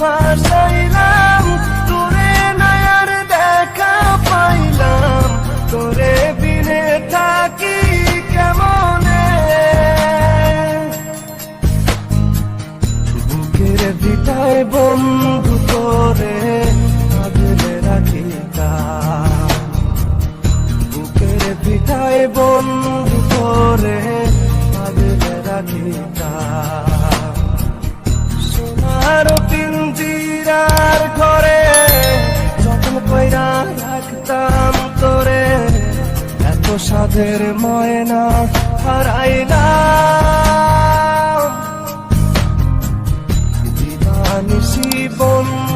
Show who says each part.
Speaker 1: ভাসাইলাম, তোরে নয়ার দেখা পাইলাম, তোরে বিনে থাকি কেমনে। বুকের ভিটায় বন্ধু তোরে আগলে রাখিতাম, বুকের ভিটায় বন্ধু তোরে আগলে রাখিতাম। সোনার পিঞ্জিরার ঘরে যত্ন কইরা রাখতাম তোরে, এত সাধের ময়না হারাইলাম। দিবানিশি বন্ধু